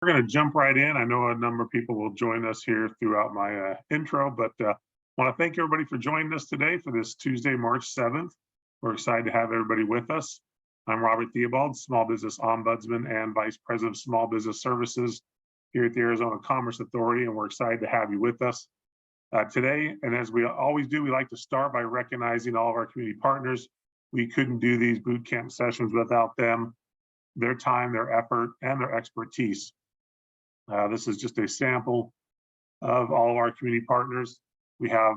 We're going to jump right in. I know a number of people will join us here throughout my intro, but I want to thank everybody for joining us today for this Tuesday, March 7th. We're excited to have everybody with us. I'm Robert Theobald, Small Business Ombudsman and Vice President of Small Business Services here at the Arizona Commerce Authority, and we're excited to have you with us today. And as we always do, we like to start by recognizing all of our community partners. We couldn't do these boot camp sessions without them, their time, their effort, and their expertise. This is just a sample of all of our community partners. We have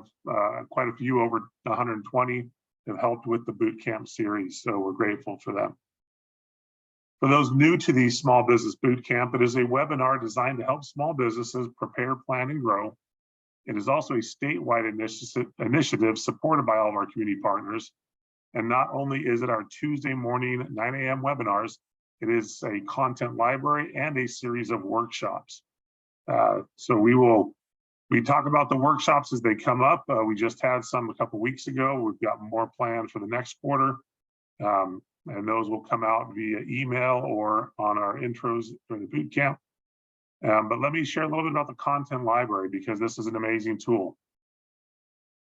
quite a few, over 120, have helped with the boot camp series, so we're grateful for them. For those new to the Small Business Boot Camp, it is a webinar designed to help small businesses prepare, plan, and grow. It is also a statewide initiative supported by all of our community partners. And not only is it our Tuesday morning 9 a.m. webinars, it is a content library and a series of workshops. So we talk about the workshops as they come up. We just had some a couple weeks ago. We've got more planned for the next quarter. And those will come out via email or on our intros for the boot camp. But let me share a little bit about the content library, because this is an amazing tool.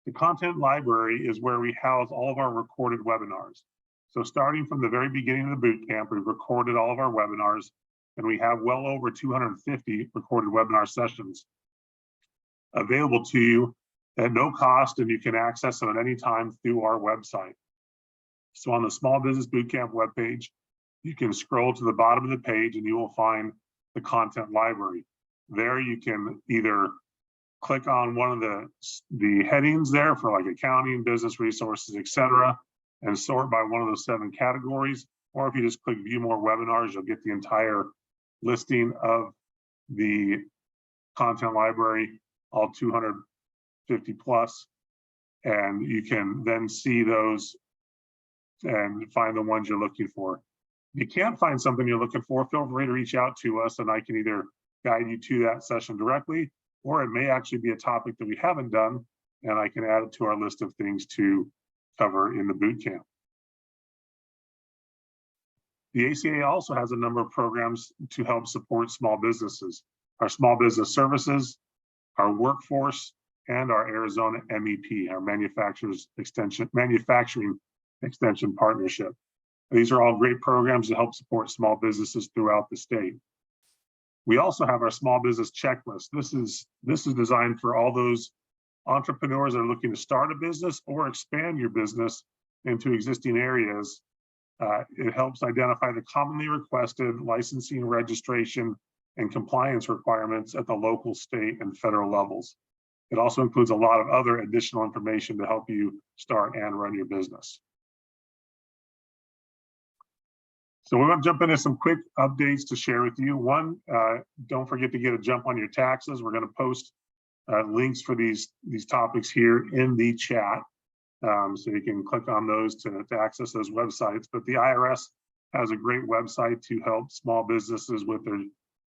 The content library is where we house all of our recorded webinars. So starting from the very beginning of the boot camp, we've recorded all of our webinars, and we have well over 250 recorded webinar sessions available to you at no cost, and you can access them at any time through our website. So on the Small Business Bootcamp webpage, you can scroll to the bottom of the page and you will find the content library. There you can either click on one of the headings there for like accounting, business resources, etc., and sort by one of those 7 categories. Or if you just click view more webinars, you'll get the entire listing of the content library, all 250 plus. And you can then see those and find the ones you're looking for. If you can't find something you're looking for, feel free to reach out to us and I can either guide you to that session directly, or it may actually be a topic that we haven't done and I can add it to our list of things to cover in the boot camp. The ACA also has a number of programs to help support small businesses. Our small business services, our workforce, and our Arizona MEP, our manufacturing extension partnership. These are all great programs to help support small businesses throughout the state. We also have our small business checklist. This is designed for all those entrepreneurs that are looking to start a business or expand your business into existing areas. It helps identify the commonly requested licensing, registration, and compliance requirements at the local, state, and federal levels. It also includes a lot of other additional information to help you start and run your business. So we're going to jump into some quick updates to share with you. One, don't forget to get a jump on your taxes. We're going to post links for these topics here in the chat, so you can click on those to access those websites. But the IRS has a great website to help small businesses with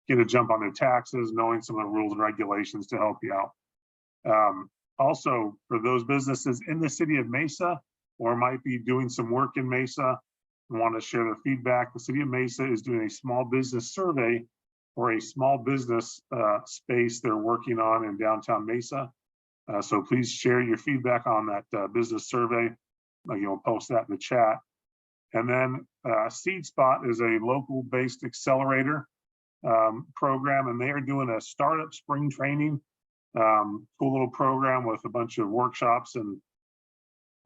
get a jump on their taxes, knowing some of the rules and regulations to help you out. Also, for those businesses in the city of Mesa or might be doing some work in Mesa and want to share their feedback, the city of Mesa is doing a small business survey or a small business space they're working on in downtown Mesa. So please share your feedback on that business survey. You'll post that in the chat. And then Seed Spot is a local-based accelerator program, and they are doing a startup spring training, cool little program with a bunch of workshops and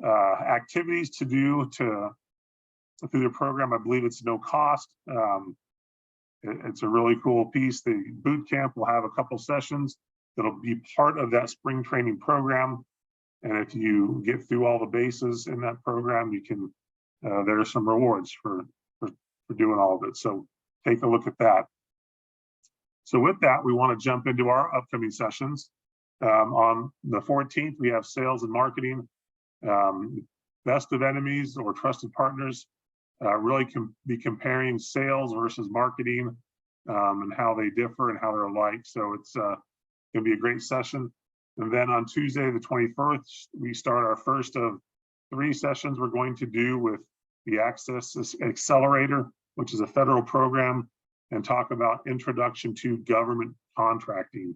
activities to do through the program. I believe it's no cost. It's a really cool piece. The boot camp will have a couple sessions that'll be part of that spring training program. And if you get through all the bases in that program, you can, there are some rewards for doing all of it. So take a look at that. So with that, we want to jump into our upcoming sessions. On the 14th, we have sales and marketing, best of enemies or trusted partners. Really be comparing sales versus marketing and how they differ and how they're alike. So it's going to be a great session. And then on Tuesday, the 21st, we start our first of 3 sessions we're going to do with the Access Accelerator, which is a federal program and talk about introduction to government contracting.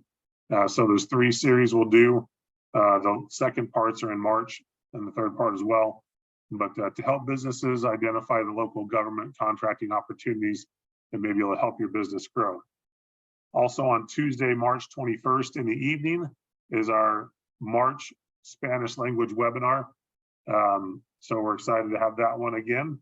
So there's 3 series we'll do. The second parts are in March and the third part as well. But to help businesses identify the local government contracting opportunities and maybe it'll help your business grow. Also on Tuesday, March 21st in the evening is our March Spanish language webinar. So we're excited to have that one again.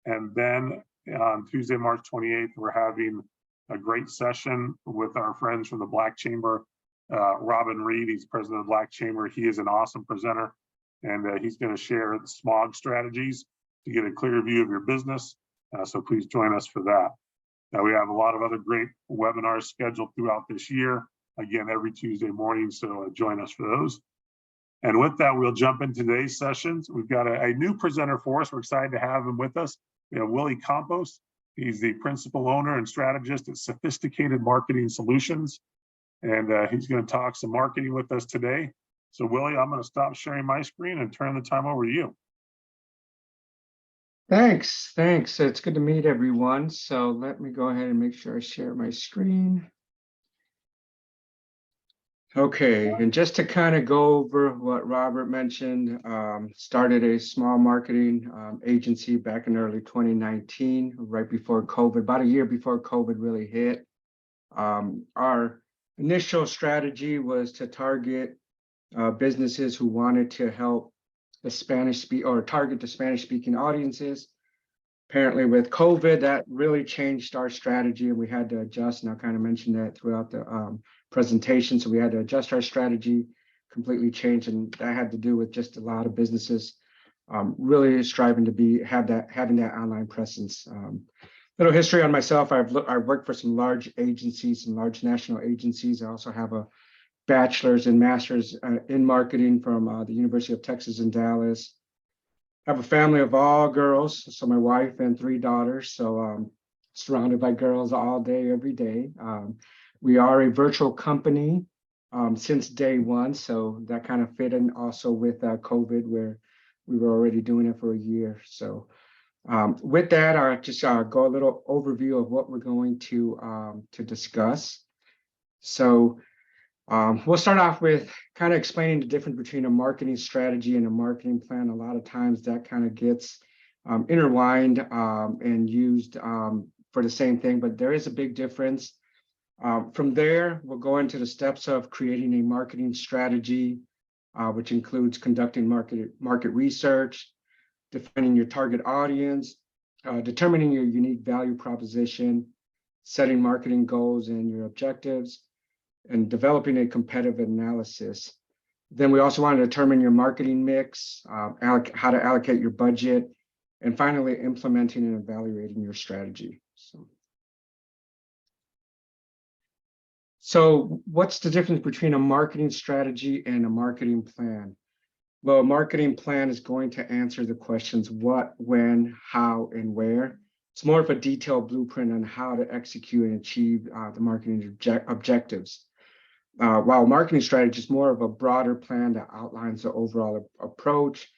And then on Tuesday, March 28th, we're having a great session with our friends from the Black Chamber. Robin Reed, he's president of the Black Chamber. He is an awesome presenter, and he's going to share the smog strategies to get a clear view of your business. So please join us for that. Now we have a lot of other great webinars scheduled throughout this year, again, every Tuesday morning, so join us for those. And with that, we'll jump into today's sessions. We've got a new presenter for us. We're excited to have him with us. We have Willie Campos. He's the principal owner and strategist at Sophisticated Marketing Solutions. And he's going to talk some marketing with us today. So Willie, I'm going to stop sharing my screen and turn the time over to you. Thanks. It's good to meet everyone. So let me go ahead and make sure I share my screen. Okay, and just to kind of go over what Robert mentioned, started a small marketing agency back in early 2019, right before COVID, about a year before COVID really hit. Our initial strategy was to target businesses who wanted to help the target the Spanish-speaking audiences. Apparently with COVID, that really changed our strategy and we had to adjust, and I'll kind of mention that throughout the presentation. So we had to adjust our strategy, completely change, and that had to do with just a lot of businesses really striving to having that online presence. Little history on myself. I've worked for some large agencies, some large national agencies. I also have a bachelor's and master's in marketing from the University of Texas in Dallas. I have a family of all girls, so my wife and 3 daughters. So surrounded by girls all day, every day. We are a virtual company since day one, so that kind of fit in also with COVID, where we were already doing it for a year. So with that, I'll just go a little overview of what we're going to discuss. So we'll start off with kind of explaining the difference between a marketing strategy and a marketing plan. A lot of times that kind of gets intertwined and used for the same thing, but there is a big difference. From there, we'll go into the steps of creating a marketing strategy, which includes conducting market research, defining your target audience, determining your unique value proposition, setting marketing goals and your objectives, and developing a competitive analysis. Then we also want to determine your marketing mix, how to allocate your budget, and finally implementing and evaluating your strategy. So what's the difference between a marketing strategy and a marketing plan? Well, a marketing plan is going to answer the questions what, when, how, and where. It's more of a detailed blueprint on how to execute and achieve the marketing objectives. While marketing strategy is more of a broader plan that outlines the overall approach.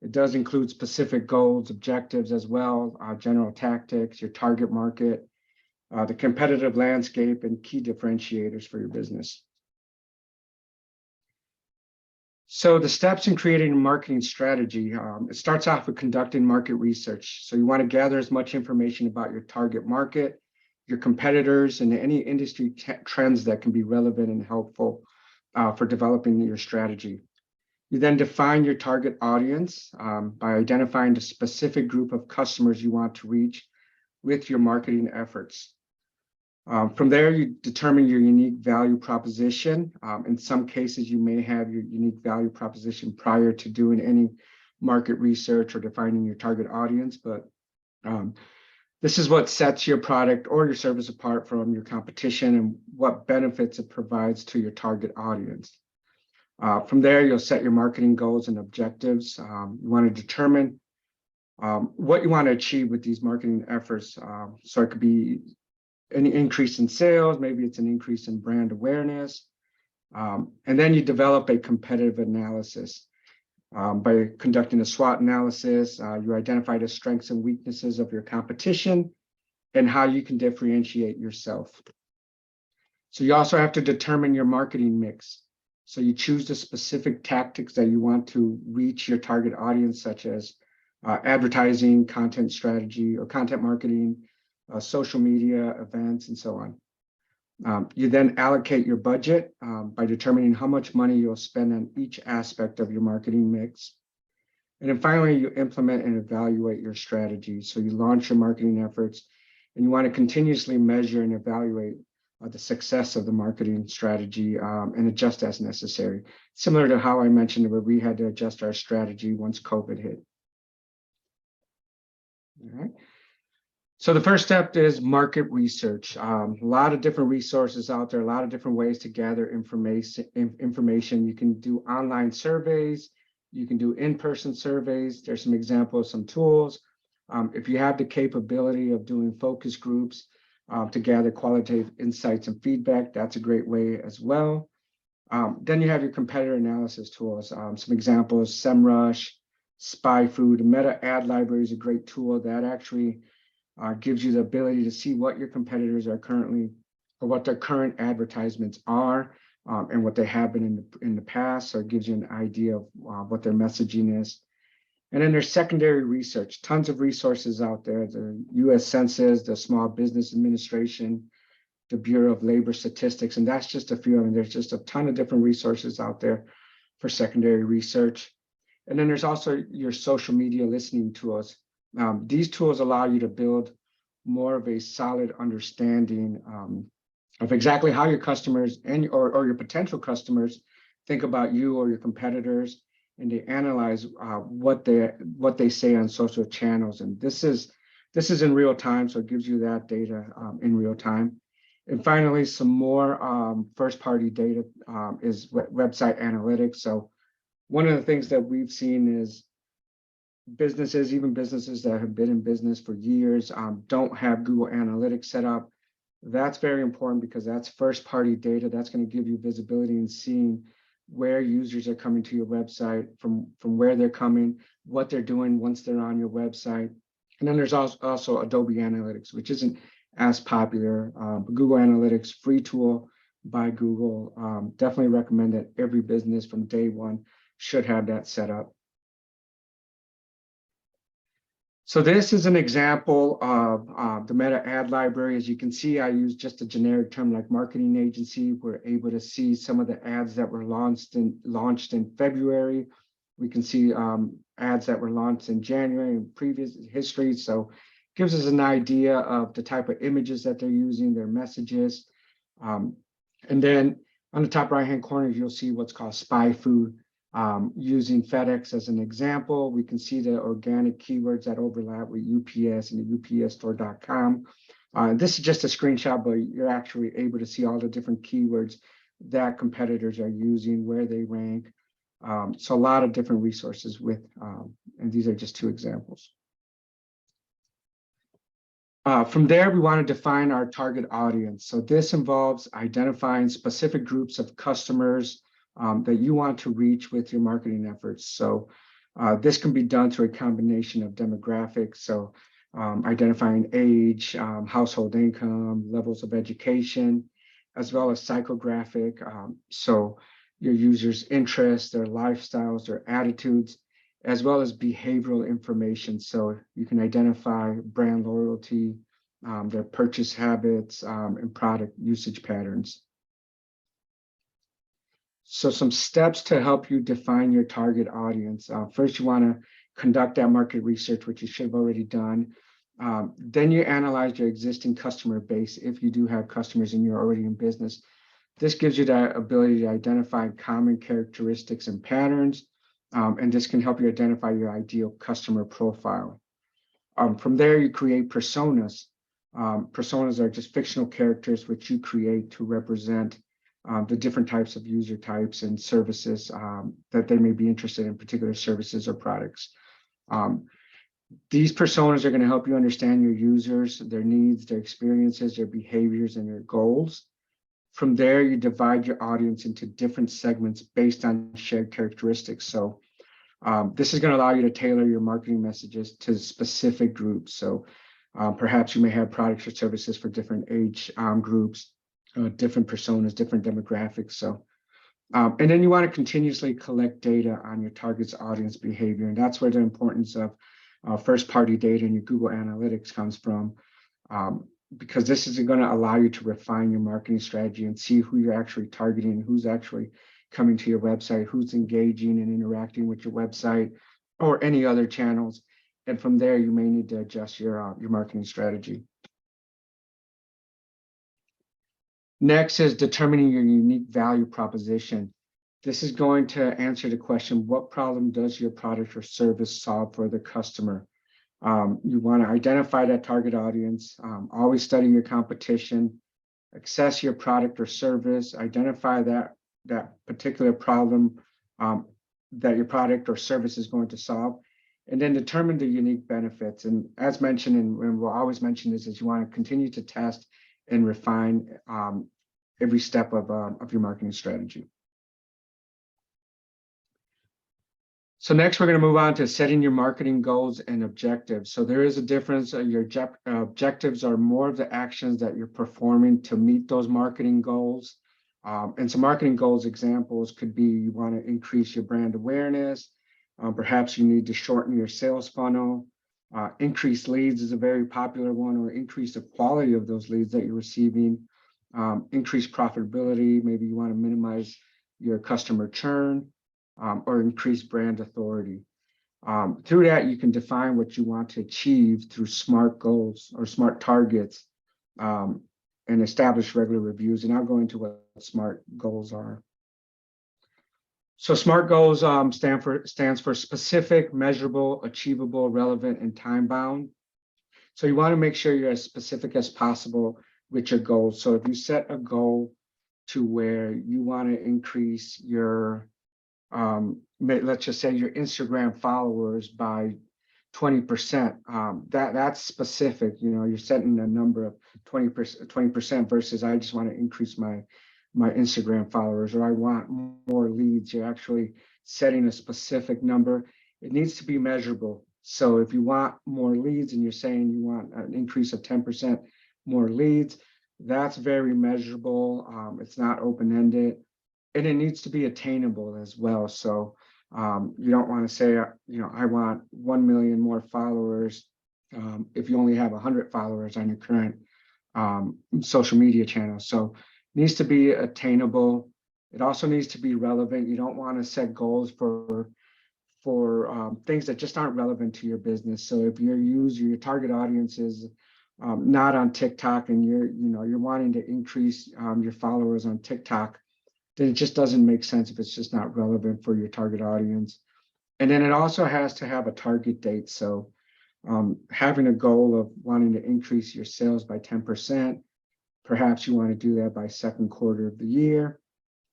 It does include specific goals, objectives as well, general tactics, your target market, the competitive landscape, and key differentiators for your business. So the steps in creating a marketing strategy, it starts off with conducting market research. So you want to gather as much information about your target market, your competitors, and any industry trends that can be relevant and helpful for developing your strategy. You then define your target audience by identifying the specific group of customers you want to reach with your marketing efforts. From there, you determine your unique value proposition. In some cases, you may have your unique value proposition prior to doing any market research or defining your target audience, but this is what sets your product or your service apart from your competition and what benefits it provides to your target audience. From there, you'll set your marketing goals and objectives. You want to determine what you want to achieve with these marketing efforts. So it could be an increase in sales, maybe it's an increase in brand awareness. And then you develop a competitive analysis. By conducting a SWOT analysis, you identify the strengths and weaknesses of your competition and how you can differentiate yourself. So you also have to determine your marketing mix. So you choose the specific tactics that you want to reach your target audience, such as advertising, content strategy, or content marketing, social media, events, and so on. You then allocate your budget by determining how much money you'll spend on each aspect of your marketing mix. And then finally, you implement and evaluate your strategy. So you launch your marketing efforts, and you want to continuously measure and evaluate the success of the marketing strategy and adjust as necessary. Similar to how I mentioned where we had to adjust our strategy once COVID hit. All right. So the first step is market research. A lot of different resources out there, a lot of different ways to gather information. You can do online surveys, you can do in-person surveys. There's some examples, some tools. If you have the capability of doing focus groups to gather qualitative insights and feedback, that's a great way as well. Then you have your competitor analysis tools. Some examples, SEMrush, SpyFood, Meta Ad Library is a great tool that actually gives you the ability to see what your competitors are currently, or what their current advertisements are, and what they have been in the past. So it gives you an idea of what their messaging is. And then there's secondary research, tons of resources out there, the US Census, the Small Business Administration, the Bureau of Labor Statistics, and that's just a few. I mean, there's just a ton of different resources out there for secondary research. And then there's also your social media listening tools. These tools allow you to build more of a solid understanding of exactly how your customers and or your potential customers think about you or your competitors, and they analyze what they say on social channels. And this is in real time, so it gives you that data in real time. And finally, some more first-party data is website analytics. So one of the things that we've seen is businesses, even businesses that have been in business for years, don't have Google Analytics set up. That's very important because that's first-party data. That's going to give you visibility and seeing where users are coming to your website, from where they're coming, what they're doing once they're on your website. And then there's also Adobe Analytics, which isn't as popular. But Google Analytics, free tool by Google. Definitely recommend that every business from day one should have that set up. So this is an example of the Meta Ad Library. As you can see, I use just a generic term like marketing agency. We're able to see some of the ads that were launched in February. We can see ads that were launched in January and previous history. So it gives us an idea of the type of images that they're using, their messages. And then on the top right-hand corner, you'll see what's called SpyFood. Using FedEx as an example, we can see the organic keywords that overlap with UPS and the UPSstore.com. This is just a screenshot, but you're actually able to see all the different keywords that competitors are using, where they rank. So a lot of different resources with, and these are just two examples. From there, we want to define our target audience. So this involves identifying specific groups of customers that you want to reach with your marketing efforts. So this can be done through a combination of demographics. So identifying age, household income, levels of education, as well as psychographic. So your users' interests, their lifestyles, their attitudes, as well as behavioral information. So you can identify brand loyalty, their purchase habits, and product usage patterns. So some steps to help you define your target audience. First, you want to conduct that market research, which you should have already done. Then you analyze your existing customer base. If you do have customers and you're already in business, this gives you that ability to identify common characteristics and patterns. And this can help you identify your ideal customer profile. From there, you create personas. Personas are just fictional characters which you create to represent the different types of user types and services that they may be interested in, particular services or products. These personas are going to help you understand your users, their needs, their experiences, their behaviors, and their goals. From there, you divide your audience into different segments based on shared characteristics. So this is going to allow you to tailor your marketing messages to specific groups. So Perhaps you may have products or services for different age groups, different personas, different demographics. So, and then you want to continuously collect data on your target's audience behavior. And that's where the importance of first-party data and your Google Analytics comes from, because this is going to allow you to refine your marketing strategy and see who you're actually targeting, who's actually coming to your website, who's engaging and interacting with your website or any other channels. And from there, you may need to adjust your marketing strategy. Next is determining your unique value proposition. This is going to answer the question, what problem does your product or service solve for the customer? You want to identify that target audience, always study your competition, assess your product or service, identify that particular problem that your product or service is going to solve, and then determine the unique benefits. And as mentioned, and we'll always mention this, is you want to continue to test and refine every step of your marketing strategy. So next, we're going to move on to setting your marketing goals and objectives. So there is a difference. Your objectives are more of the actions that you're performing to meet those marketing goals. And some marketing goals examples could be you want to increase your brand awareness. Perhaps you need to shorten your sales funnel. Increase leads is a very popular one, or increase the quality of those leads that you're receiving. Increase profitability. Maybe you want to minimize your customer churn. Or increase brand authority. Through that, you can define what you want to achieve through SMART goals or SMART targets, and establish regular reviews. And I'll go into what SMART goals are. So SMART goals stands for specific, measurable, achievable, relevant, and time-bound. So you want to make sure you're as specific as possible with your goals. So if you set a goal to where you want to increase your let's just say your Instagram followers by 20%. That's specific. You know, you're setting a number of 20% versus I just want to increase my Instagram followers, or I want more leads. You're actually setting a specific number. It needs to be measurable. So if you want more leads and you're saying you want an increase of 10% more leads, that's very measurable. It's not open-ended. And it needs to be attainable as well. So you don't want to say, you know, I want 1 million more followers if you only have 100 followers on your current social media channel. So it needs to be attainable. It also needs to be relevant. You don't want to set goals for things that just aren't relevant to your business. So if your target audience is not on TikTok and you're wanting to increase your followers on TikTok, then it just doesn't make sense if it's just not relevant for your target audience. And then it also has to have a target date. So having a goal of wanting to increase your sales by 10%, perhaps you want to do that by second quarter of the year,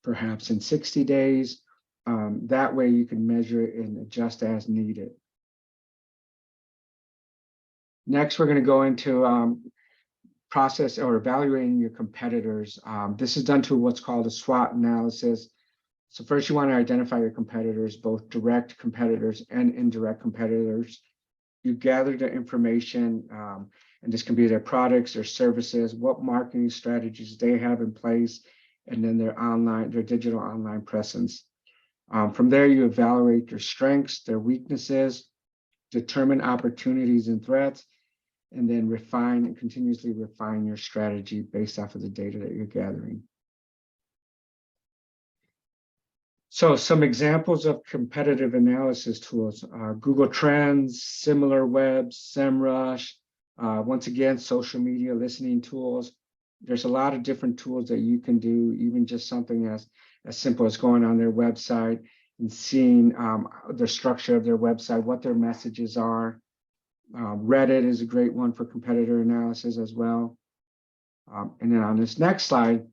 perhaps in 60 days. That way you can measure it and adjust as needed. Next, we're going to go into process or evaluating your competitors. This is done through what's called a SWOT analysis. So first you want to identify your competitors, both direct competitors and indirect competitors. You gather the information, and this can be their products, their services, what marketing strategies they have in place, and then their digital online presence. From there, you evaluate their strengths, their weaknesses, determine opportunities and threats, and then continuously refine your strategy based off of the data that you're gathering. So some examples of competitive analysis tools, Google Trends, SimilarWeb, SEMrush, once again, social media listening tools. There's a lot of different tools that you can do, even just something as simple as going on their website and seeing the structure of their website, what their messages are. Reddit is a great one for competitor analysis as well. And then on this next slide,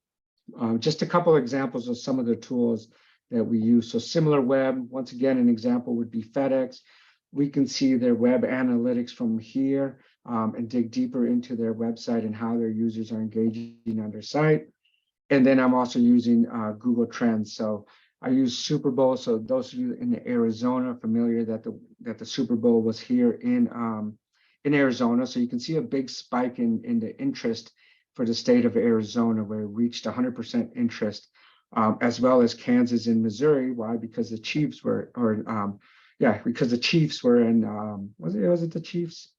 just a couple examples of some of the tools that we use. So SimilarWeb, once again, an example would be FedEx. We can see their web analytics from here and dig deeper into their website and how their users are engaging on their site. And then I'm also using Google Trends. So I use Super Bowl. So those of you in Arizona are familiar that the Super Bowl was here in in Arizona. So you can see a big spike in the interest for the state of Arizona, where it reached 100% interest, as well as Kansas and Missouri. Why? Because the Chiefs were, because the Chiefs were in, was it the Chiefs?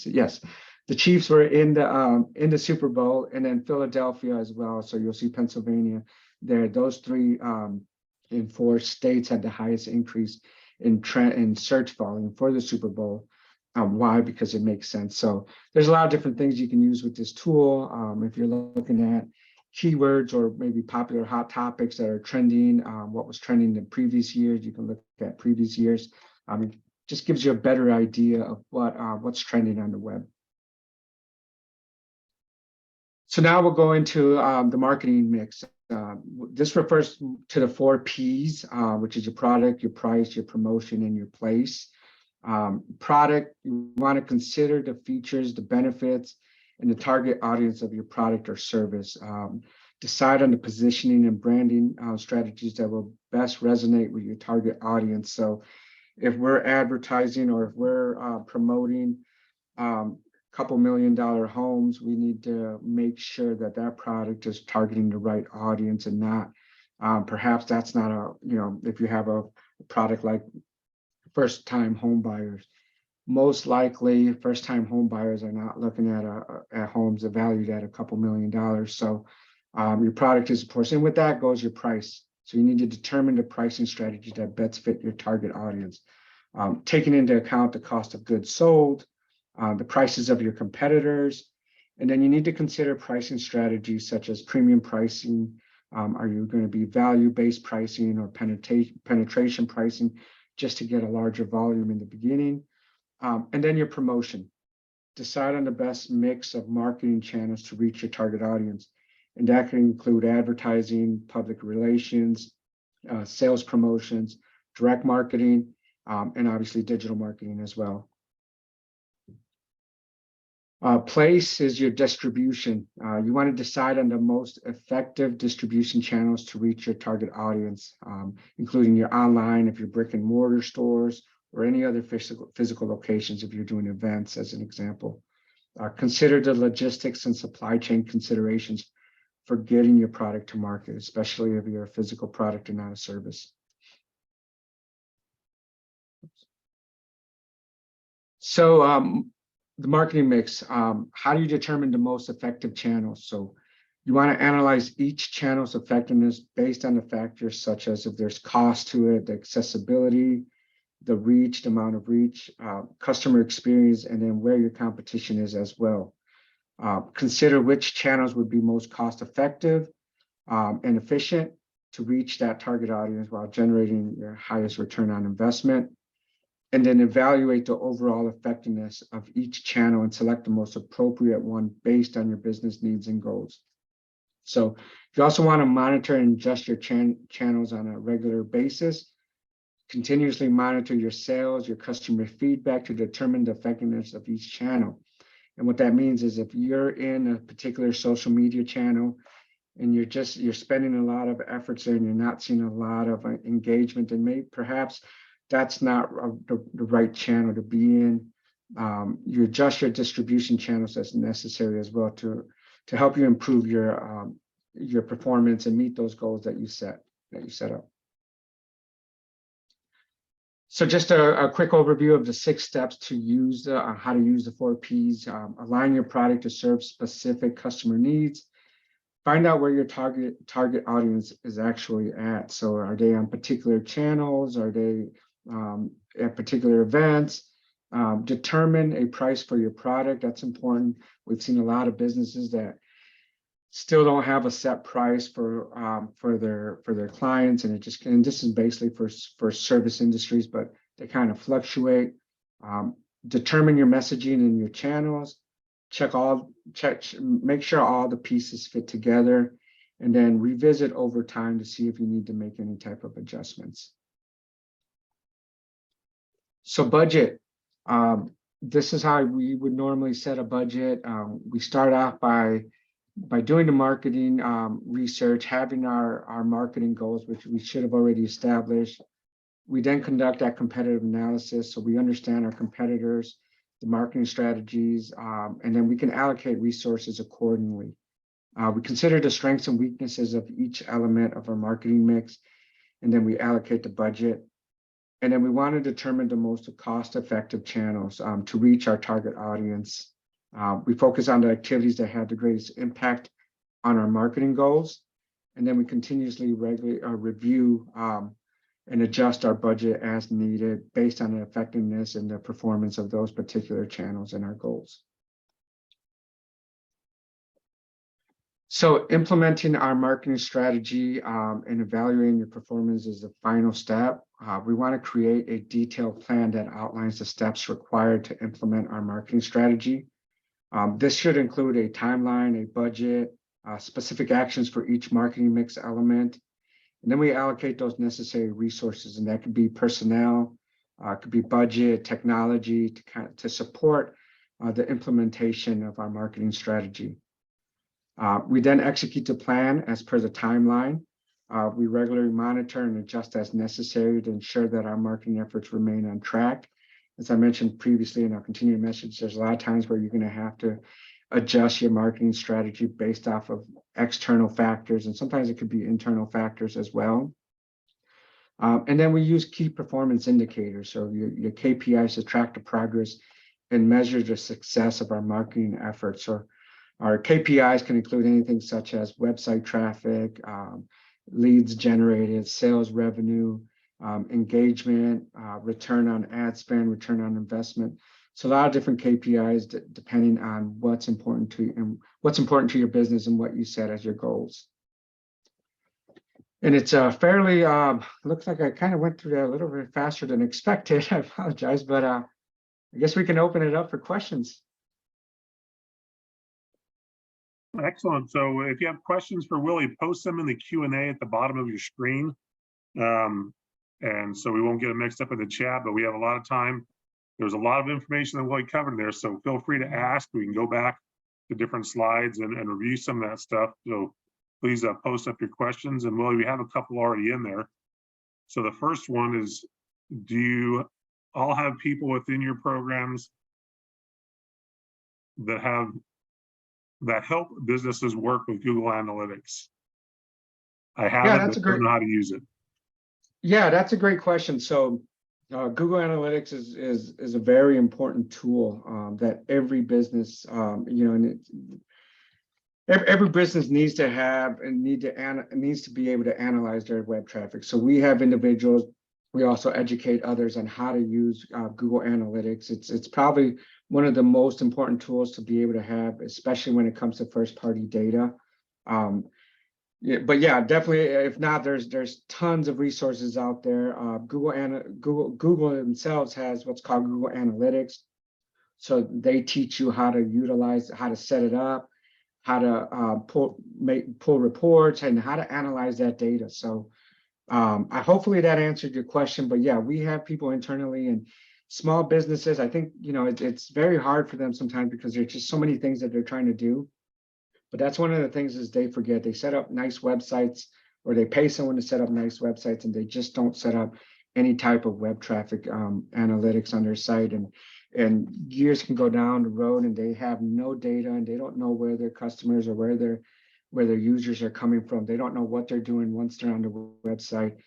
Yes, the Chiefs were in the Super Bowl, and then Philadelphia as well. So you'll see Pennsylvania there. Those three in 4 states had the highest increase in search volume for the Super Bowl. Why? Because it makes sense. So there's a lot of different things you can use with this tool. If you're looking at keywords or maybe popular hot topics that are trending, what was trending in previous years, you can look at previous years. It just gives you a better idea of what's trending on the web. So now we'll go into the marketing mix. This refers to the 4 Ps, which is your product, your price, your promotion, and your place. Product, you want to consider the features, the benefits, and the target audience of your product or service. Decide on the positioning and branding strategies that will best resonate with your target audience. So if we're advertising or if we're promoting couple $1 million homes, we need to make sure that that product is targeting the right audience and not, perhaps that's not if you have a product like first-time home buyers, most likely first-time home buyers are not looking at homes that valued at a couple $1 million. So your product is, of course, and with that goes your price. So you need to determine the pricing strategy that best fit your target audience, taking into account the cost of goods sold, the prices of your competitors, and then you need to consider pricing strategies such as premium pricing. Are you going to be value-based pricing or penetration pricing just to get a larger volume in the beginning? And then your promotion. Decide on the best mix of marketing channels to reach your target audience. And that can include advertising, public relations, sales promotions, direct marketing, and obviously digital marketing as well. Place is your distribution. You want to decide on the most effective distribution channels to reach your target audience, including your online, if you're brick and mortar stores, or any other physical locations if you're doing events, as an example. Consider the logistics and supply chain considerations for getting your product to market, especially if you're a physical product and not a service. So the marketing mix, how do you determine the most effective channels? So you want to analyze each channel's effectiveness based on the factors such as if there's cost to it, the accessibility, the reach, the amount of reach, customer experience, and then where your competition is as well. Consider which channels would be most cost effective and efficient to reach that target audience while generating your highest return on investment. And then evaluate the overall effectiveness of each channel and select the most appropriate one based on your business needs and goals. So you also want to monitor and adjust your channels on a regular basis. Continuously monitor your sales, your customer feedback to determine the effectiveness of each channel. And what that means is if you're in a particular social media channel and you're spending a lot of efforts there and you're not seeing a lot of engagement, then perhaps that's not the right channel to be in. You adjust your distribution channels as necessary as well to help you improve your performance and meet those goals that you set up. So just a quick overview of the 6 steps to use how to use the 4 Ps. Align your product to serve specific customer needs. Find out where your target audience is actually at. So are they on particular channels? Are they at particular events? Determine a price for your product. That's important. We've seen a lot of businesses that still don't have a set price for their clients, and this is basically for service industries, but they kind of fluctuate. Determine your messaging and your channels. Make sure all the pieces fit together, and then revisit over time to see if you need to make any type of adjustments. So budget. This is how we would normally set a budget. We start off by doing the marketing research, having our marketing goals, which we should have already established. We then conduct that competitive analysis so we understand our competitors, the marketing strategies, and then we can allocate resources accordingly. We consider the strengths and weaknesses of each element of our marketing mix, and then we allocate the budget. And then we want to determine the most cost-effective channels to reach our target audience. We focus on the activities that have the greatest impact on our marketing goals. And then we continuously review and adjust our budget as needed based on the effectiveness and the performance of those particular channels and our goals. So implementing our marketing strategy and evaluating your performance is the final step. We want to create a detailed plan that outlines the steps required to implement our marketing strategy. This should include a timeline, a budget, specific actions for each marketing mix element. And then we allocate those necessary resources, and that could be personnel, could be budget, technology to support the implementation of our marketing strategy. We then execute the plan as per the timeline. We regularly monitor and adjust as necessary to ensure that our marketing efforts remain on track. As I mentioned previously, and I'll continue to mention, there's a lot of times where you're going to have to adjust your marketing strategy based off of external factors, and sometimes it could be internal factors as well. And then we use key performance indicators, so your KPIs to track the progress and measure the success of our marketing efforts. Or our KPIs can include anything such as website traffic, leads generated, sales revenue, engagement, return on ad spend, return on investment. So a lot of different KPIs depending on what's important to you and what's important to your business and what you set as your goals. And it's fairly, looks like I kind of went through that a little bit faster than expected. I apologize, but I guess we can open it up for questions. Excellent. So if you have questions for Willie, post them in the Q&A at the bottom of your screen. And so we won't get them mixed up in the chat, but we have a lot of time. There's a lot of information that Willie covered there, so feel free to ask. We can go back to different slides and review some of that stuff. So please post up your questions. And Willie, we have a couple already in there. So the first one is, do you all have people within your programs that help businesses work with Google Analytics? I haven't, but don't know how to use it. Yeah, that's a great question. So Google Analytics is a very important tool that every business, every business needs to have and needs to be able to analyze their web traffic. So we have individuals. We also educate others on how to use Google Analytics. It's probably one of the most important tools to be able to have, especially when it comes to first-party data. But yeah, definitely. If not, there's tons of resources out there. Google themselves has what's called Google Analytics, so they teach you how to utilize, how to set it up, how to pull reports, and how to analyze that data. So hopefully that answered your question. But yeah, we have people internally and small businesses. I think it's very hard for them sometimes because there's just so many things that they're trying to do. But that's one of the things is they forget. They set up nice websites, or they pay someone to set up nice websites, and they just don't set up any type of web traffic analytics on their site. And years can go down the road, and they have no data, and they don't know where their customers or where their users are coming from. They don't know what they're doing once they're on the website.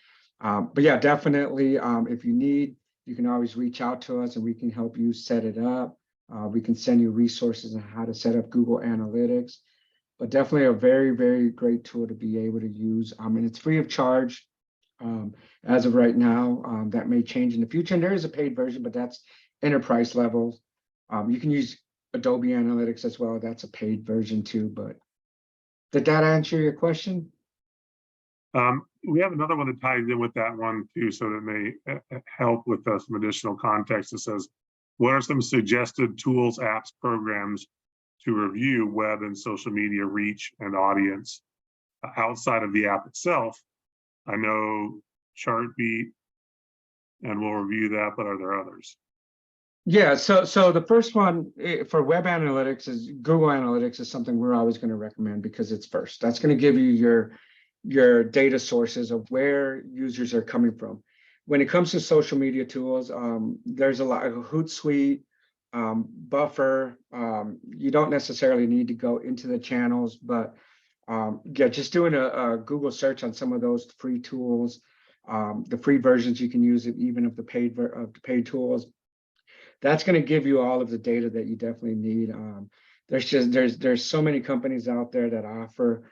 But yeah, definitely, if you need, you can always reach out to us, and we can help you set it up. We can send you resources on how to set up Google Analytics. But definitely a very, very great tool to be able to use. And it's free of charge as of right now. That may change in the future. And there is a paid version, but that's enterprise level. You can use Adobe Analytics as well. That's a paid version too. But did that answer your question? We have another one that ties in with that one too, so that may help with some additional context. It says, what are some suggested tools, apps, programs to review web and social media reach and audience outside of the app itself? I know Chartbeat, and we'll review that, but are there others? Yeah, so the first one for web analytics is Google Analytics is something we're always going to recommend because it's first. That's going to give you your data sources of where users are coming from. When it comes to social media tools, there's a lot of Hootsuite, Buffer. You don't necessarily need to go into the channels, but yeah, just doing a Google search on some of those free tools, the free versions you can use it even of the paid tools. That's going to give you all of the data that you definitely need. There's so many companies out there that offer,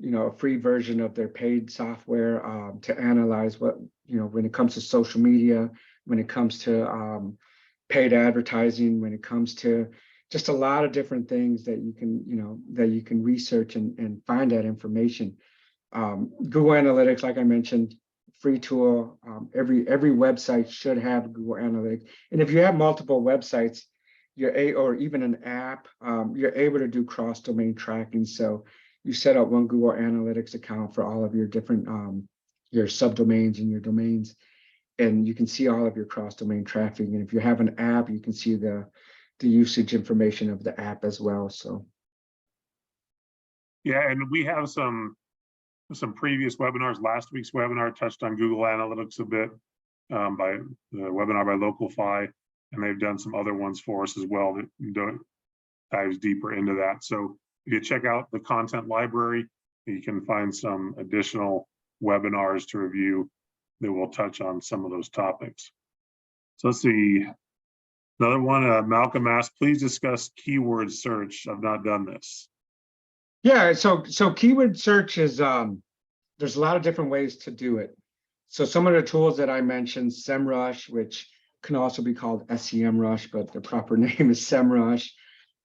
a free version of their paid software to analyze what, when it comes to social media, when it comes to paid advertising, when it comes to just a lot of different things that you can, that you can research and find that information. Google Analytics, like I mentioned, free tool. Every website should have Google Analytics. And if you have multiple websites, or even an app, you're able to do cross-domain tracking. So you set up one Google Analytics account for all of your different your subdomains and your domains, and you can see all of your cross-domain traffic. And if you have an app, you can see the usage information of the app as well. So Yeah, and we have some previous webinars. Last week's webinar touched on Google Analytics a bit by the webinar by Localfy, and they've done some other ones for us as well that dives deeper into that. So if you check out the content library, you can find some additional webinars to review that will touch on some of those topics. So let's see. Another one, Malcolm asked, please discuss keyword search. I've not done this. yeah, so keyword search is there's a lot of different ways to do it. So some of the tools that I mentioned, SEMrush, which can also be called SEMrush, but the proper name is SEMrush.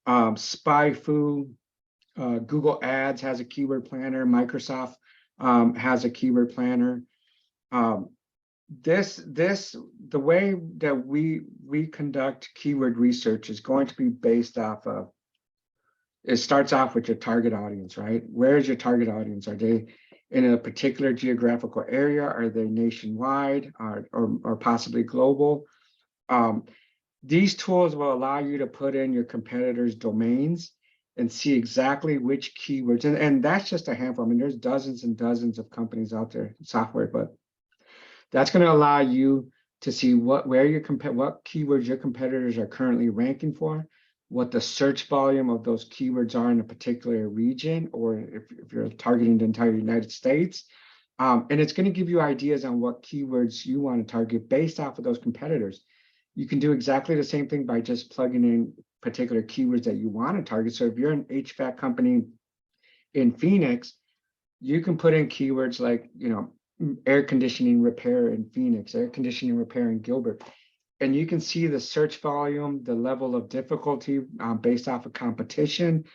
SpyFu, Google Ads has a keyword planner. Microsoft has a keyword planner. The way that we conduct keyword research is going to be based off of, it starts off with your target audience, right? Where is your target audience? Are they in a particular geographical area? Are they nationwide or possibly global? These tools will allow you to put in your competitors' domains and see exactly which keywords, and that's just a handful. I mean, there's dozens and dozens of companies out there, software, but that's going to allow you to see what keywords your competitors are currently ranking for, what the search volume of those keywords are in a particular region, or if you're targeting the entire United States. And it's going to give you ideas on what keywords you want to target based off of those competitors. You can do exactly the same thing by just plugging in particular keywords that you want to target. So if you're an HVAC company in Phoenix, you can put in keywords like, air conditioning repair in Phoenix, air conditioning repair in Gilbert. And you can see the search volume, the level of difficulty based off of competition.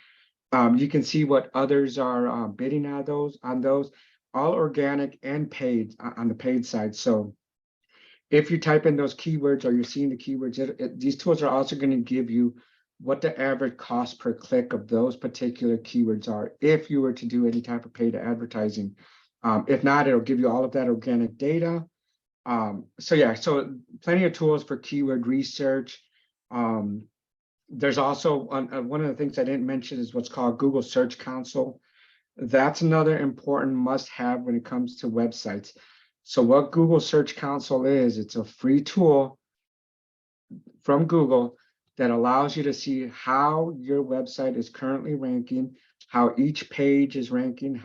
You can see what others are bidding on those, all organic and paid on the paid side. So if you type in those keywords or you're seeing the keywords, these tools are also going to give you what the average cost per click of those particular keywords are if you were to do any type of paid advertising. If not, it'll give you all of that organic data. So plenty of tools for keyword research. There's also one of the things I didn't mention is what's called Google Search Console. That's another important must-have when it comes to websites. So what Google Search Console is, it's a free tool from Google that allows you to see how your website is currently ranking, how each page is ranking,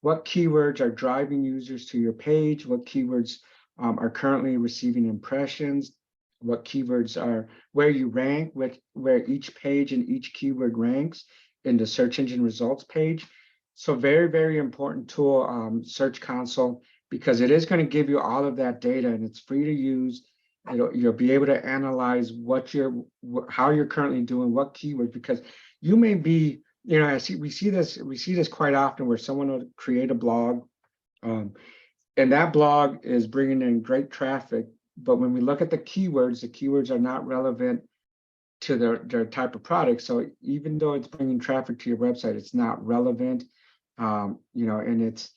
what keywords are driving users to your page, what keywords are currently receiving impressions, what keywords are where you rank, where each page and each keyword ranks in the search engine results page. So very, very important tool, Search Console, because it is going to give you all of that data and it's free to use. You'll be able to analyze how you're currently doing, what keywords, because you may be, we see this quite often where someone will create a blog, and that blog is bringing in great traffic. But when we look at the keywords are not relevant to their type of product. So even though it's bringing traffic to your website, it's not relevant. And it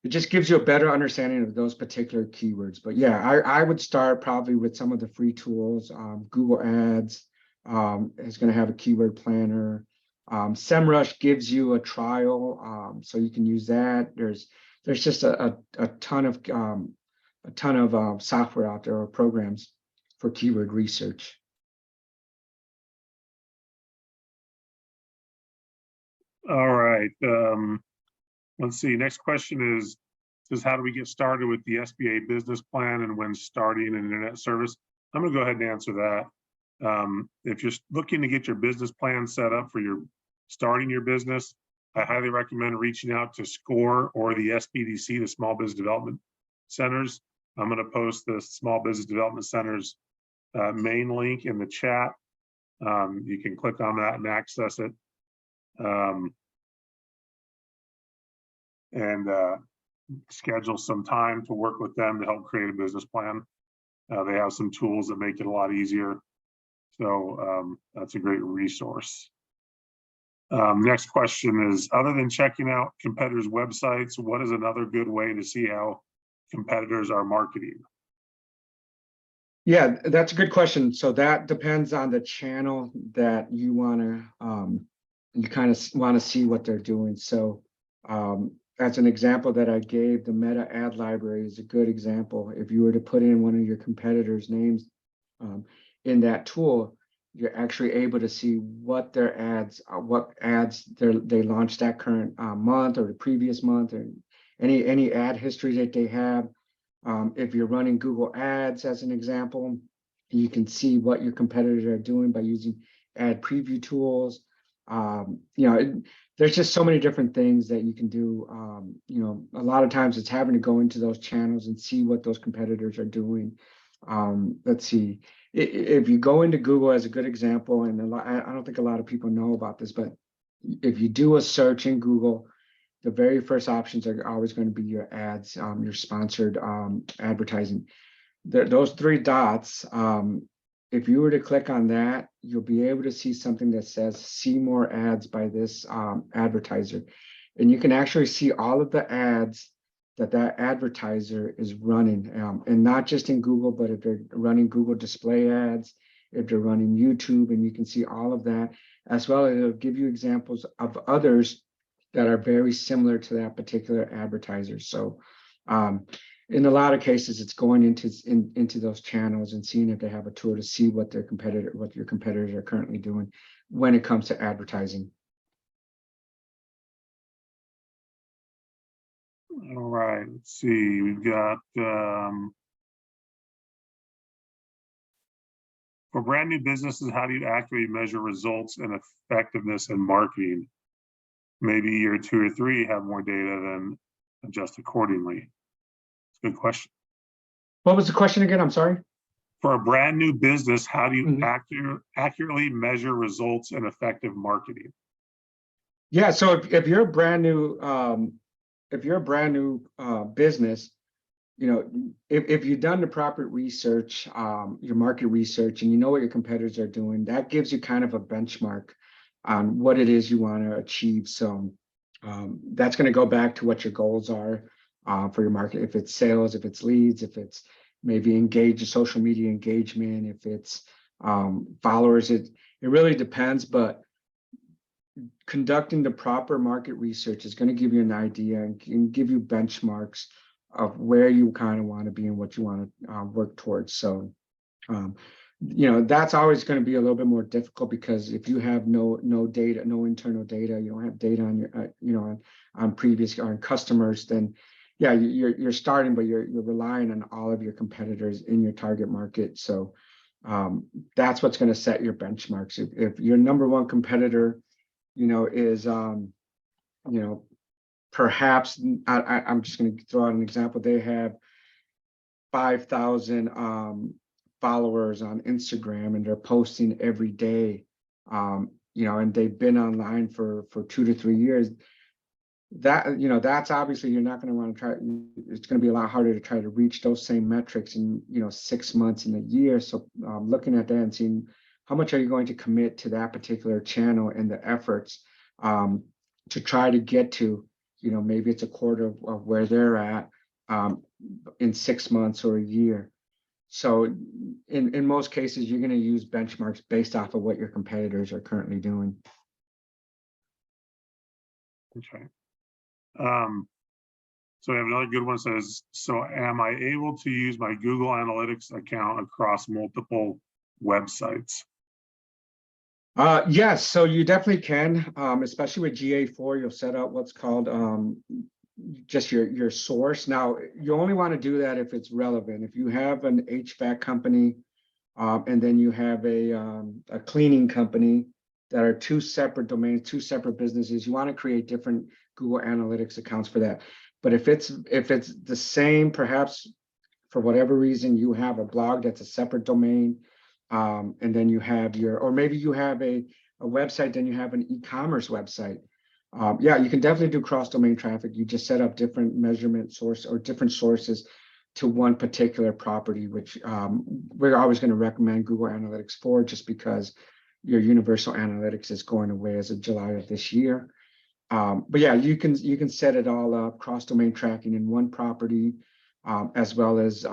just gives you a better understanding of those particular keywords. But yeah, I would start probably with some of the free tools. Google Ads is going to have a keyword planner. SEMrush gives you a trial, so you can use that. There's just a ton of software out there or programs for keyword research. All right. Let's see. Next question is how do we get started with the SBA business plan and when starting an internet service? I'm going to go ahead and answer that. If you're looking to get your business plan set up for starting your business, I highly recommend reaching out to SCORE or the SBDC, the Small Business Development Centers. I'm going to post the Small Business Development Centers main link in the chat. You can click on that and access it. And schedule some time to work with them to help create a business plan. They have some tools that make it a lot easier. So that's a great resource. Next question is, other than checking out competitors' websites, what is another good way to see how competitors are marketing? Yeah, that's a good question. So that depends on the channel that you want to, you kind of want to see what they're doing. So as an example that I gave, the Meta ad library is a good example. If you were to put in one of your competitors' names in that tool, you're actually able to see what their ads, they launched that current month or the previous month, or any ad history that they have. If you're running Google Ads, as an example, you can see what your competitors are doing by using ad preview tools. There's just so many different things that you can do. A lot of times it's having to go into those channels and see what those competitors are doing. Let's see. If you go into Google as a good example, and I don't think a lot of people know about this, but if you do a search in Google, the very first options are always going to be your ads, your sponsored advertising. Those three dots, if you were to click on that, you'll be able to see something that says see more ads by this advertiser. And you can actually see all of the ads that advertiser is running, and not just in Google, but if they're running Google display ads, if they're running YouTube, and you can see all of that, as well as it'll give you examples of others that are very similar to that particular advertiser. So in a lot of cases, it's going into those channels and seeing if they have a tool to see what your competitors are currently doing when it comes to advertising. All right, let's see. We've got for brand new businesses, how do you accurately measure results and effectiveness in marketing? Maybe year 2 or 3 have more data, then adjust accordingly. It's a good question. What was the question again? I'm sorry. For a brand new business, how do you accurately measure results and effective marketing? Yeah, so if you're a brand new business, if you've done the proper research, your market research, and you know what your competitors are doing, that gives you kind of a benchmark on what it is you want to achieve. So that's going to go back to what your goals are for your market. If it's sales, if it's leads, if it's maybe social media engagement, if it's followers, it really depends. But conducting the proper market research is going to give you an idea and can give you benchmarks of where you kind of want to be and what you want to work towards. So that's always going to be a little bit more difficult, because if you have no data, no internal data, you don't have data on your on customers, then yeah, you're starting, but you're relying on all of your competitors in your target market. So that's what's going to set your benchmarks. If your number one competitor is perhaps, I'm just going to throw out an example, they have 5,000 followers on Instagram, and they're posting every day, and they've been online for 2 to 3 years. That's obviously, you're not going to want to try. It's going to be a lot harder to try to reach those same metrics in 6 months in a year. So looking at that and seeing how much are you going to commit to that particular channel and the efforts to try to get to, maybe it's a quarter of where they're at in 6 months or a year. So in most cases, you're going to use benchmarks based off of what your competitors are currently doing. Okay. So we have another good one. Says, so am I able to use my Google Analytics account across multiple websites? Yes, so you definitely can, especially with GA4, you'll set up what's called just your source. Now, you only want to do that if it's relevant. If you have an HVAC company, and then you have a cleaning company that are two separate domains, two separate businesses, you want to create different Google Analytics accounts for that. But if it's the same, perhaps for whatever reason, you have a blog that's a separate domain, and then you have or maybe you have a website, then you have an e-commerce website. Yeah, you can definitely do cross-domain traffic. You just set up different measurement source or different sources to one particular property, which we're always going to recommend Google Analytics for, just because your universal analytics is going away as of July of this year. But yeah, you can set it all up, cross-domain tracking in one property, as well as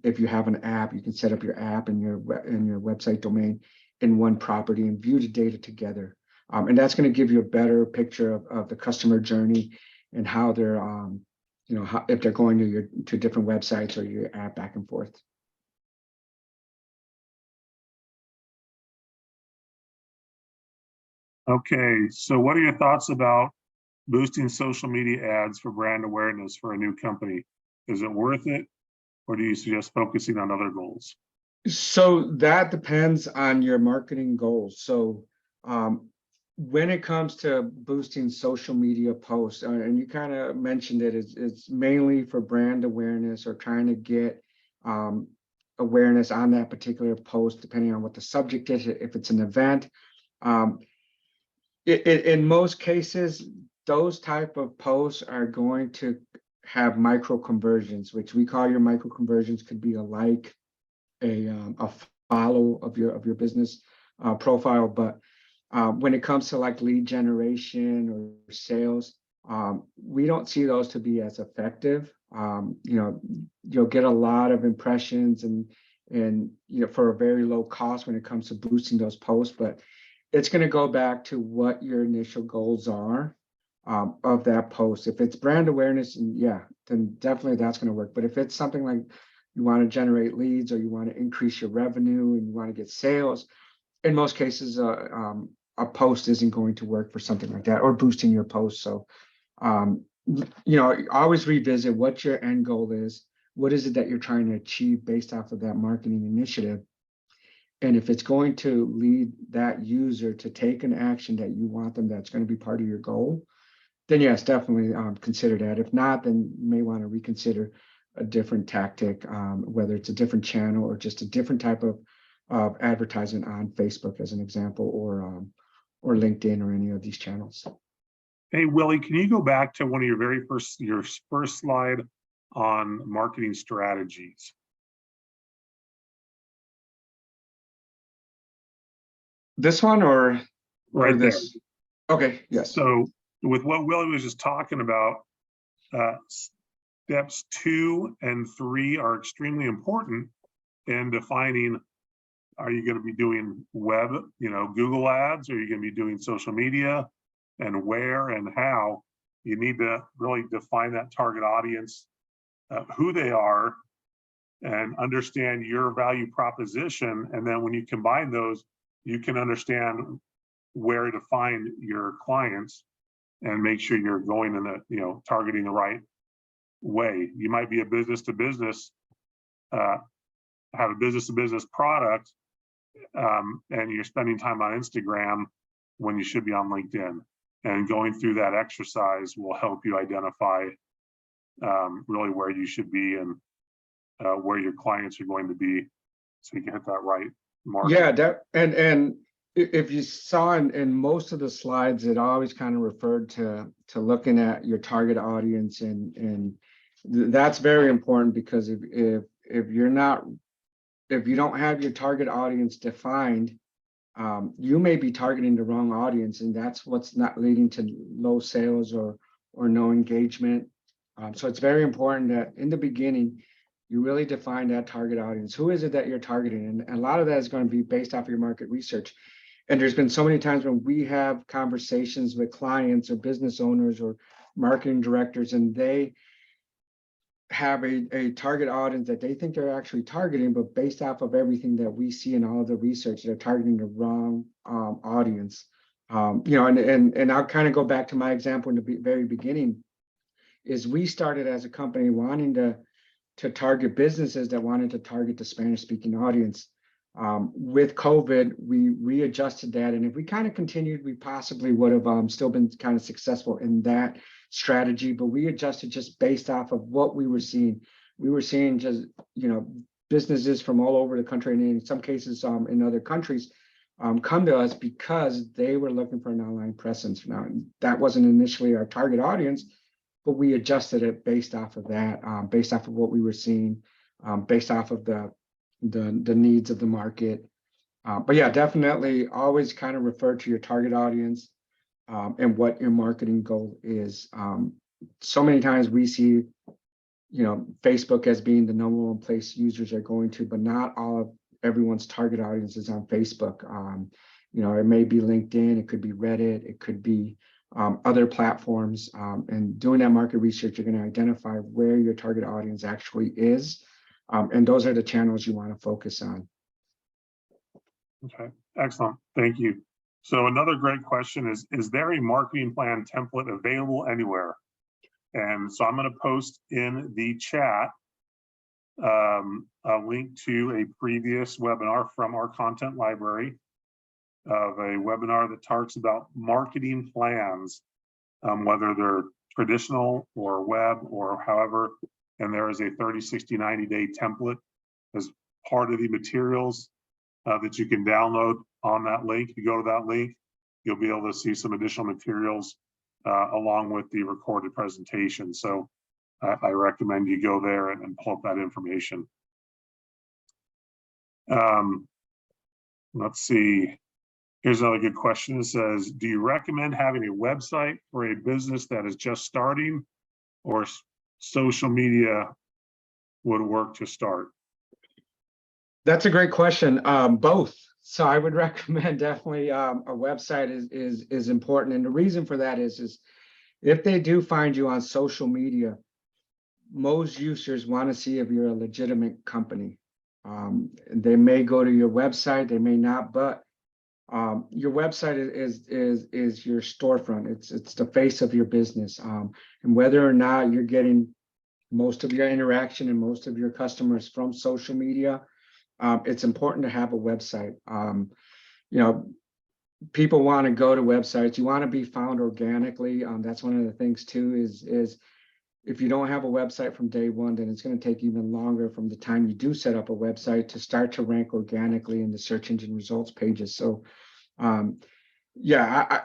if you have an app, you can set up your app and your website domain in one property and view the data together. And that's going to give you a better picture of the customer journey and how they're, if they're going to different websites or your app back and forth. Okay, so what are your thoughts about boosting social media ads for brand awareness for a new company? Is it worth it, or do you suggest focusing on other goals? So that depends on your marketing goals. So when it comes to boosting social media posts, and you kind of mentioned it, it's mainly for brand awareness or trying to get awareness on that particular post, depending on what the subject is, if it's an event. In most cases, those type of posts are going to have micro conversions, which we call your micro conversions. Could be a like, a follow of your business profile, but when it comes to like lead generation or sales, we don't see those to be as effective. You'll get a lot of impressions and for a very low cost when it comes to boosting those posts, but it's going to go back to what your initial goals are of that post. If it's brand awareness, and yeah, then definitely that's going to work. But if it's something like you want to generate leads or you want to increase your revenue and you want to get sales, in most cases, a post isn't going to work for something like that, or boosting your post. So, always revisit what your end goal is. What is it that you're trying to achieve based off of that marketing initiative? And if it's going to lead that user to take an action that you want them, that's going to be part of your goal, then yes, definitely consider that. If not, then you may want to reconsider a different tactic, whether it's a different channel or just a different type of advertising on Facebook, as an example, or LinkedIn or any of these channels. Hey, Willie, can you go back to one of your first slide on marketing strategies? This one or this? There. Okay, yes. So with what Willie was just talking about, steps 2 and 3 are extremely important in defining, are you going to be doing web, Google ads, or are you going to be doing social media, and where and how? You need to really define that target audience, who they are, and understand your value proposition. And then when you combine those, you can understand where to find your clients and make sure you're going in the, targeting the right way. You might be a business to business, have a business to business product, and you're spending time on Instagram when you should be on LinkedIn. And going through that exercise will help you identify really where you should be and where your clients are going to be, so you can hit that right mark. Yeah, and if you saw in most of the slides, it always kind of referred to looking at your target audience, and that's very important, because if you don't have your target audience defined, you may be targeting the wrong audience, and that's what's not leading to low sales or no engagement. So it's very important that in the beginning, you really define that target audience. Who is it that you're targeting? And a lot of that is going to be based off of your market research. And there's been so many times when we have conversations with clients or business owners or marketing directors, and they have a target audience that they think they're actually targeting, but based off of everything that we see in all of the research, they're targeting the wrong audience. And I'll kind of go back to my example in the very beginning, is we started as a company wanting to target businesses that wanted to target the Spanish speaking audience. With COVID, we readjusted that. And if we kind of continued, we possibly would have still been kind of successful in that strategy, but we adjusted just based off of what we were seeing. We were seeing just, businesses from all over the country, and in some cases in other countries, come to us because they were looking for an online presence. Now, that wasn't initially our target audience, but we adjusted it based off of that, based off of what we were seeing, based off of the needs of the market. But yeah, definitely always kind of refer to your target audience and what your marketing goal is. So many times we see, Facebook as being the number one place users are going to, but not all of everyone's target audience is on Facebook. It may be LinkedIn, it could be Reddit, it could be other platforms. And doing that market research, you're going to identify where your target audience actually is. And those are the channels you want to focus on. Okay, excellent. Thank you. So another great question is there a marketing plan template available anywhere? And so I'm going to post in the chat a link to a previous webinar from our content library of a webinar that talks about marketing plans, whether they're traditional or web or however. And there is a 30, 60, 90-day template as part of the materials that you can download on that link. If you go to that link, you'll be able to see some additional materials along with the recorded presentation. So I recommend you go there and pull up that information. Let's see. Here's another good question. It says, do you recommend having a website for a business that is just starting, or social media would work to start? That's a great question. Both. So I would recommend definitely a website is important. And the reason for that is if they do find you on social media, most users want to see if you're a legitimate company. They may go to your website, they may not, but your website is your storefront. It's the face of your business. And whether or not you're getting most of your interaction and most of your customers from social media, it's important to have a website. People want to go to websites. You want to be found organically. That's one of the things too, is if you don't have a website from day one, then it's going to take even longer from the time you do set up a website to start to rank organically in the search engine results pages. So yeah,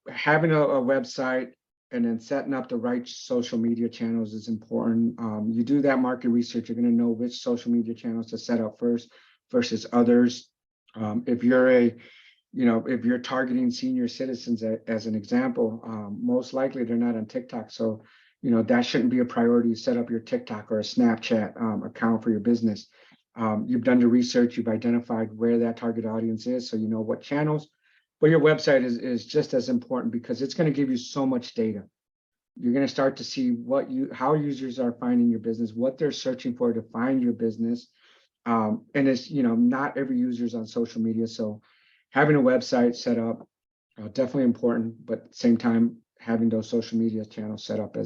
having a website and then setting up the right social media channels is important. You do that market research, you're going to know which social media channels to set up first versus others. If you're targeting senior citizens as an example, most likely they're not on TikTok. So, that shouldn't be a priority to set up your TikTok or a Snapchat account for your business. You've done the research, you've identified where that target audience is, so you know what channels. But your website is just as important because it's going to give you so much data. You're going to start to see how users are finding your business, what they're searching for to find your business. And it's, not every user is on social media. So having a website set up, definitely important, but at the same time, having those social media channels set up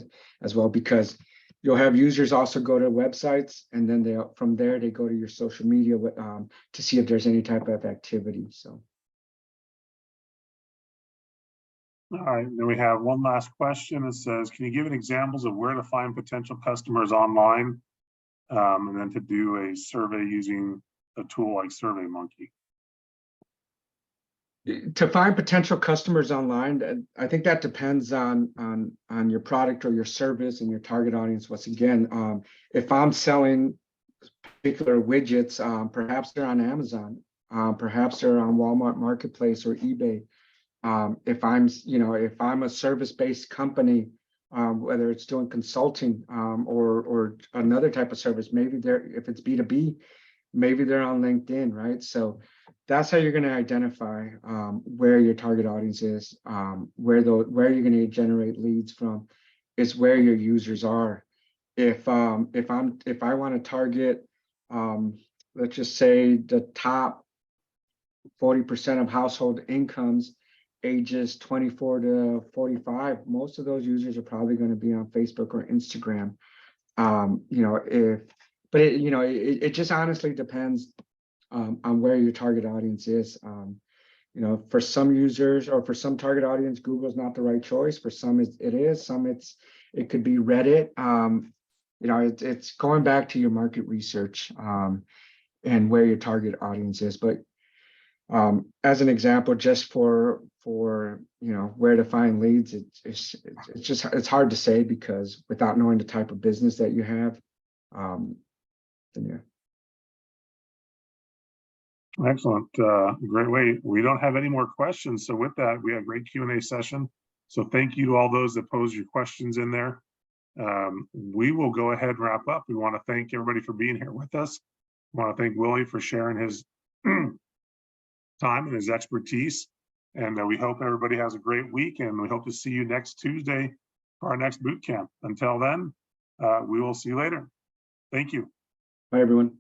as well, because you'll have users also go to websites, and then from there they go to your social media to see if there's any type of activity. So. All right, then we have one last question. It says, can you give examples of where to find potential customers online, and then to do a survey using a tool like SurveyMonkey? To find potential customers online, I think that depends on your product or your service and your target audience. Once again, if I'm selling particular widgets, perhaps they're on Amazon, perhaps they're on Walmart Marketplace or eBay. If I'm a service-based company, whether it's doing consulting or another type of service, maybe if it's B2B, maybe they're on LinkedIn, right? So that's how you're going to identify where your target audience is, where you're going to generate leads from, is where your users are. if I want to target, let's just say the top 40% of household incomes, ages 24 to 45, most of those users are probably going to be on Facebook or Instagram. But it just honestly depends on where your target audience is. For some users or for some target audience, Google's not the right choice. For some it is, it could be Reddit. It's going back to your market research and where your target audience is. But as an example, just for where to find leads, it's hard to say, because without knowing the type of business that you have, then yeah. Excellent. Great way. We don't have any more questions. So with that, we have a great Q&A session. So thank you to all those that posed your questions in there. We will go ahead and wrap up. We want to thank everybody for being here with us. We want to thank Willie for sharing his time and his expertise. And we hope everybody has a great week, and we hope to see you next Tuesday for our next boot camp. Until then, we will see you later. Thank you. Bye, everyone.